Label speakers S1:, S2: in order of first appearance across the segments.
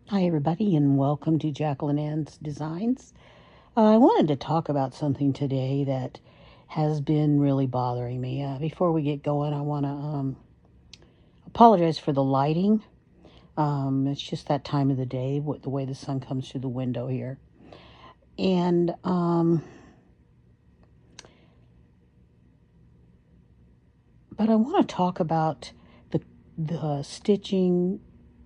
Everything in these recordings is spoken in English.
S1: Hi, everybody, and welcome to Jacqueline Ann's Designs. I wanted to talk about something today that has been really bothering me. Before we get going, I want to apologize for the lighting. It's just that time of the day, the way the sun comes through the window here. And but I want to talk about the stitching,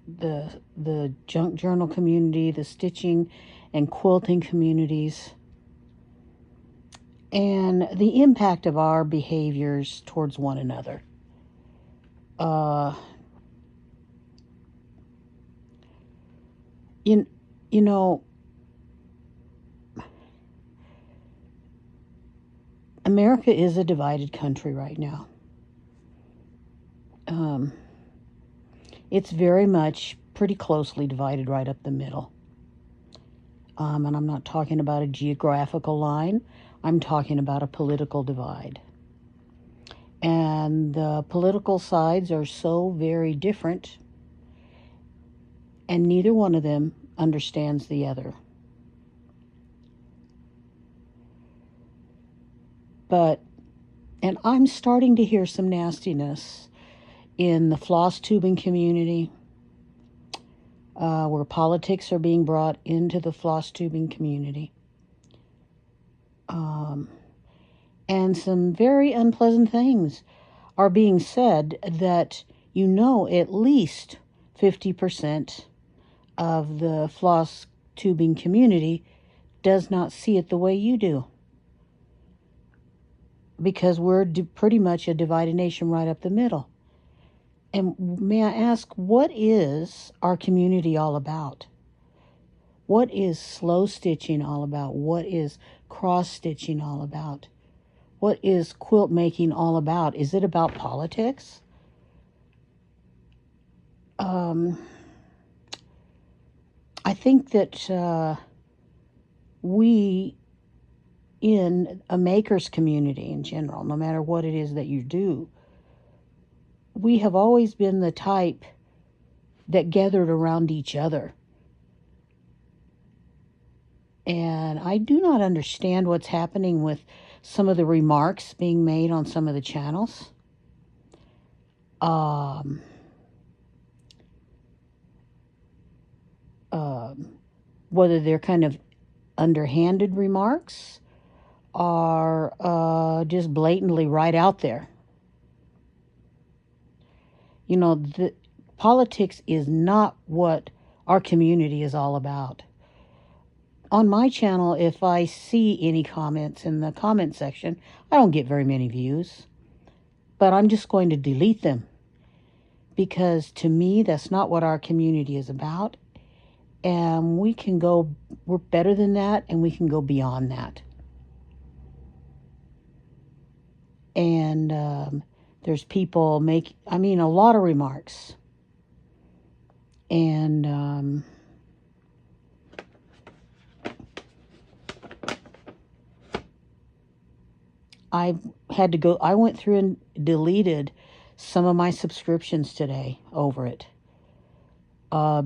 S1: the junk journal community, the stitching and quilting communities, and the impact of our behaviors towards one another. Uh, you, you know, America is a divided country right now. Um, it's very much pretty closely divided right up the middle. And I'm not talking about a geographical line, I'm talking about a political divide. And the political sides are so very different, and neither one of them understands the other. And I'm starting to hear some nastiness in the floss tubing community, where politics are being brought into the floss tubing community. And some very unpleasant things are being said that at least 50% of the floss tubing community does not see it the way you do. Because we're pretty much a divided nation right up the middle. And may I ask, what is our community all about? What is slow stitching all about? What is cross stitching all about? What is quilt making all about? Is it about politics? I think that we, in a maker's community in general, no matter what it is that you do, we have always been the type that gathered around each other. And I do not understand what's happening with some of the remarks being made on some of the channels. Whether they're kind of underhanded remarks or just blatantly right out there. The politics is not what our community is all about. On my channel, if I see any comments in the comment section, I don't get very many views, but I'm just going to delete them, because to me, that's not what our community is about. And we're better than that, and we can go beyond that. And there's people a lot of remarks. And I went through and deleted some of my subscriptions today over it,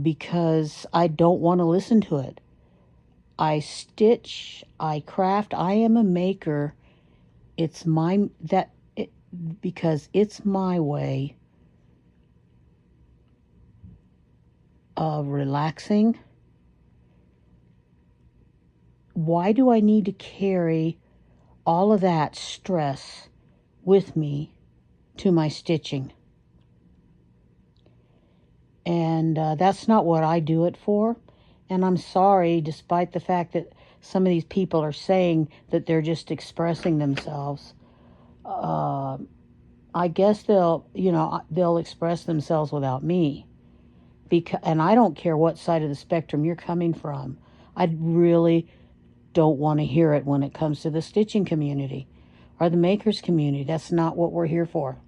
S1: because I don't want to listen to it. I stitch, I craft, I am a maker. Because it's my way of relaxing. Why do I need to carry all of that stress with me to my stitching? And that's not what I do it for. And I'm sorry, despite the fact that some of these people are saying that they're just expressing themselves. I guess they'll express themselves without me. And I don't care what side of the spectrum you're coming from. I really don't want to hear it when it comes to the stitching community or the makers community. That's not what we're here for.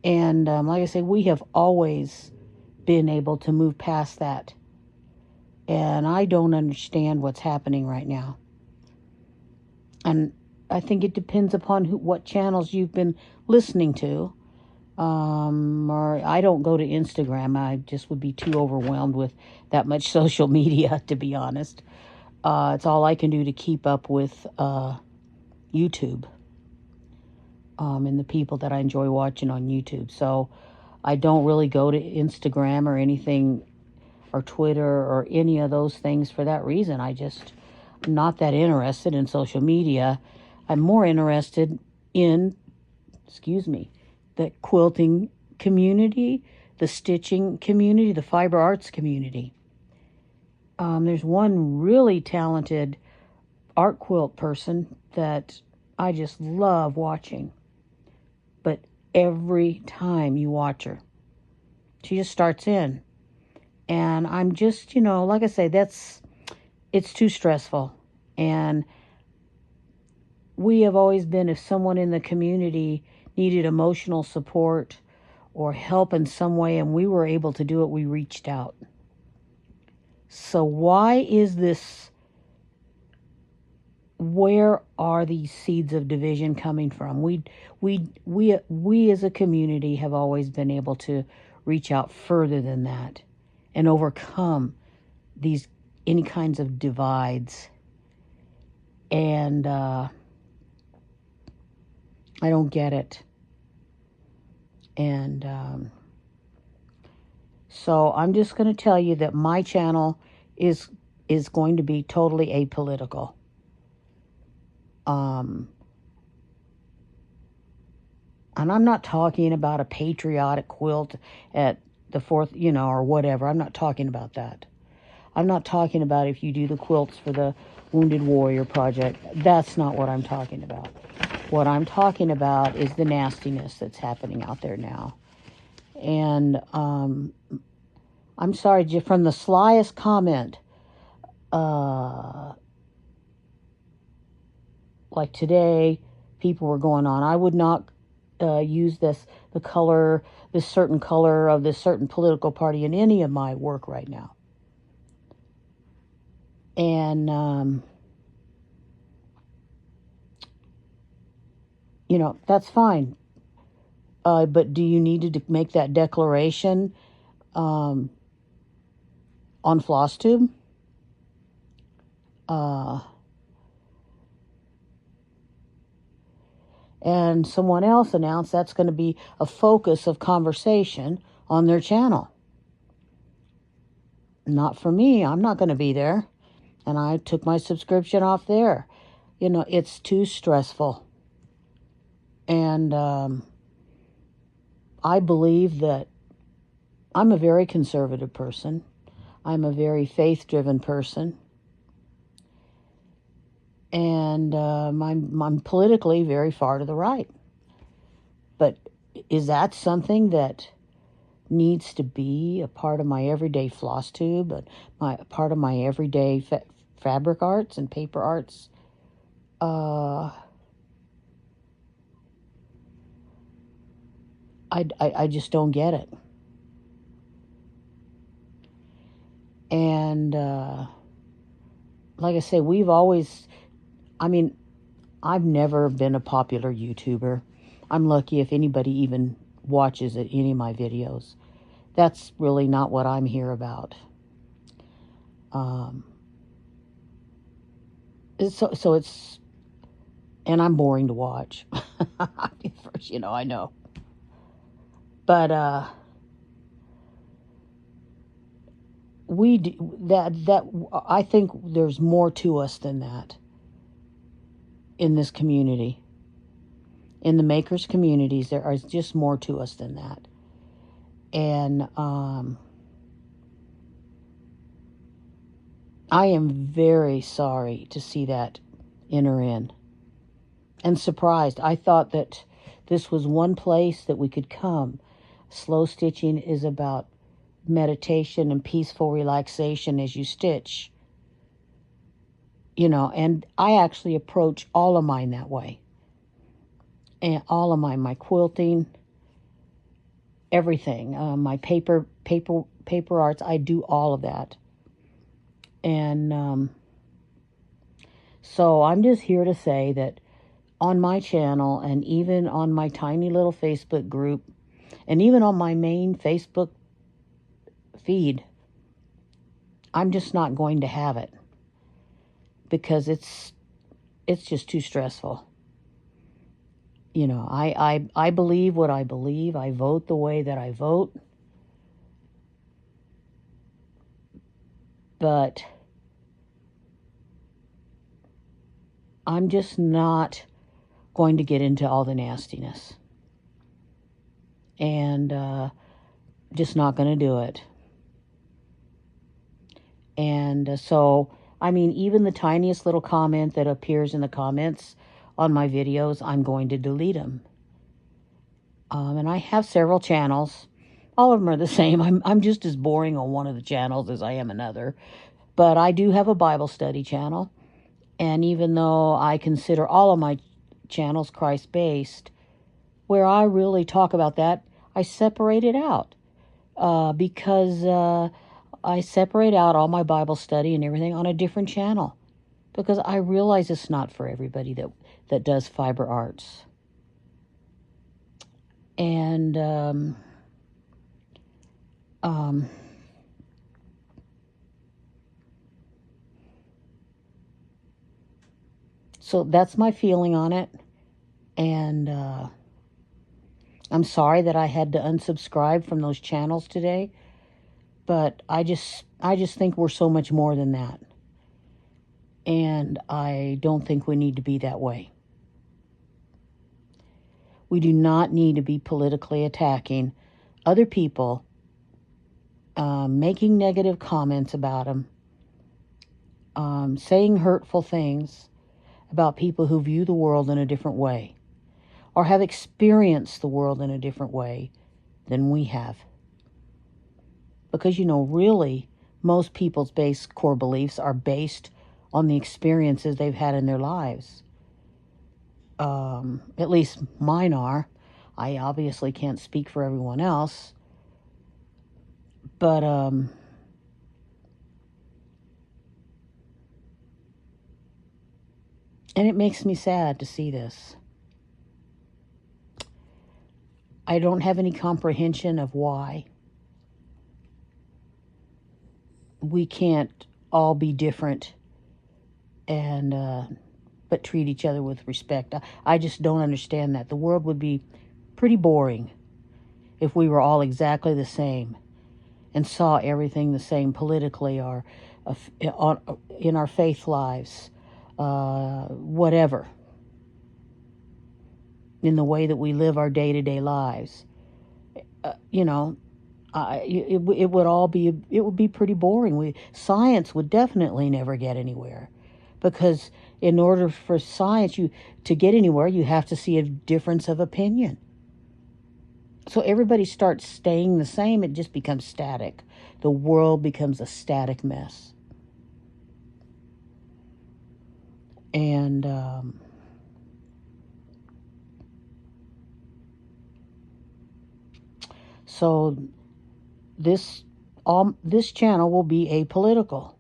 S1: And like I say, we have always been able to move past that. And I don't understand what's happening right now. And I think it depends upon what channels you've been listening to. Or I don't go to Instagram. I just would be too overwhelmed with that much social media, to be honest. It's all I can do to keep up with YouTube, and the people that I enjoy watching on YouTube. So I don't really go to Instagram or anything, or Twitter or any of those things for that reason. I'm not that interested in social media. I'm more interested in, excuse me, the quilting community, the stitching community, the fiber arts community. There's one really talented art quilt person that I just love watching. But every time you watch her, she just starts in. And I'm just, like I say, it's too stressful. And we have always been, if someone in the community needed emotional support or help in some way and we were able to do it, we reached out. So why is this? Where are these seeds of division coming from? We as a community have always been able to reach out further than that and overcome these any kinds of divides. And I don't get it. And so I'm just going to tell you that my channel is going to be totally apolitical. And I'm not talking about a patriotic quilt at the 4th, or whatever. I'm not talking about that. I'm not talking about if you do the quilts for the Wounded Warrior Project. That's not what I'm talking about. What I'm talking about is the nastiness that's happening out there now. And I'm sorry, from the slyest comment, like today, people were going on, I would not use this certain color of this certain political party in any of my work right now. And that's fine. But do you need to make that declaration on FlossTube? And someone else announced that's going to be a focus of conversation on their channel. Not for me. I'm not going to be there. And I took my subscription off there. It's too stressful. And I believe that I'm a very conservative person. I'm a very faith-driven person. And I'm politically very far to the right. But is that something that needs to be a part of my everyday floss tube, a part of my everyday fabric arts and paper arts? I just don't get it. And like I say, I've never been a popular YouTuber. I'm lucky if anybody even watches any of my videos. That's really not what I'm here about. So it's, and I'm boring to watch. First, I know. But I think there's more to us than that in this community. In the makers communities, there is just more to us than that. And I am very sorry to see that enter in. And surprised. I thought that this was one place that we could come. Slow stitching is about meditation and peaceful relaxation as you stitch. And I actually approach all of mine that way. And all of my quilting, everything, my paper arts, I do all of that. And so I'm just here to say that on my channel and even on my tiny little Facebook group, And even on my main Facebook feed, I'm just not going to have it because it's just too stressful. You know, I believe what I believe. I vote the way that I vote. But I'm just not going to get into all the nastiness. And just not going to do it. And so, I mean, even the tiniest little comment that appears in the comments on my videos, I'm going to delete them. And I have several channels. All of them are the same. I'm just as boring on one of the channels as I am another. But I do have a Bible study channel. And even though I consider all of my channels Christ-based, where I really talk about that, I separate it out. Because I separate out all my Bible study and everything on a different channel. Because I realize it's not for everybody that does fiber arts. And so that's my feeling on it. And I'm sorry that I had to unsubscribe from those channels today. But I just think we're so much more than that. And I don't think we need to be that way. We do not need to be politically attacking other people, making negative comments about them, saying hurtful things about people who view the world in a different way or have experienced the world in a different way than we have. Because, you know, really, most people's core beliefs are based on the experiences they've had in their lives. At least mine are. I obviously can't speak for everyone else. But and it makes me sad to see this. I don't have any comprehension of why we can't all be different and but treat each other with respect. I just don't understand that. The world would be pretty boring if we were all exactly the same and saw everything the same politically or in our faith lives, whatever, in the way that we live our day-to-day lives. You know, it would be pretty boring. Science would definitely never get anywhere, because in order for science to get anywhere, you have to see a difference of opinion. So everybody starts staying the same. It just becomes static. The world becomes a static mess. And so this channel will be apolitical.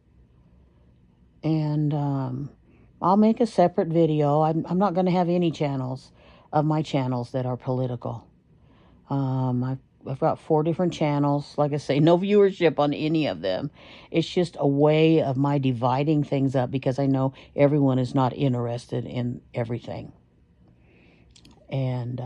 S1: And I'll make a separate video. I'm not going to have any channels of my channels that are political. I've got 4 different channels. Like I say, no viewership on any of them. It's just a way of my dividing things up because I know everyone is not interested in everything. And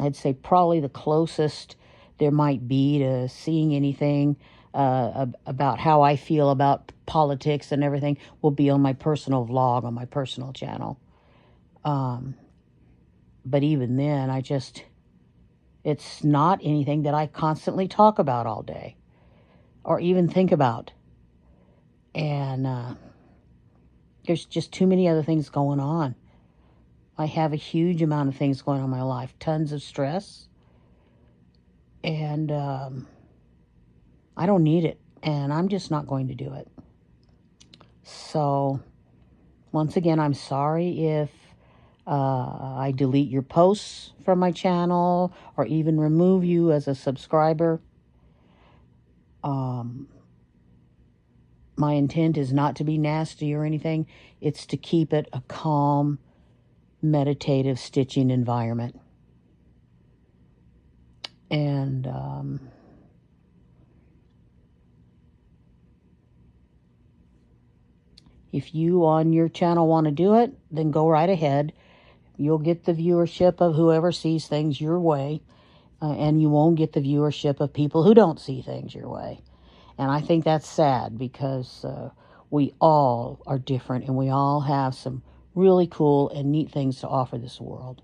S1: I'd say probably the closest there might be to seeing anything about how I feel about politics and everything will be on my personal vlog on my personal channel. But even then, it's not anything that I constantly talk about all day or even think about. And there's just too many other things going on. I have a huge amount of things going on in my life, tons of stress. And I don't need it, and I'm just not going to do it. So, once again, I'm sorry if I delete your posts from my channel or even remove you as a subscriber. My intent is not to be nasty or anything. It's to keep it a calm meditative stitching environment. And if you on your channel want to do it, then go right ahead. You'll get the viewership of whoever sees things your way, and you won't get the viewership of people who don't see things your way. And I think that's sad, because we all are different, and we all have some really cool and neat things to offer this world.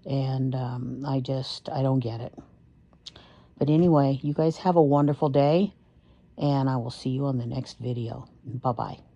S1: And I don't get it. But anyway, you guys have a wonderful day, and I will see you on the next video. Bye-bye.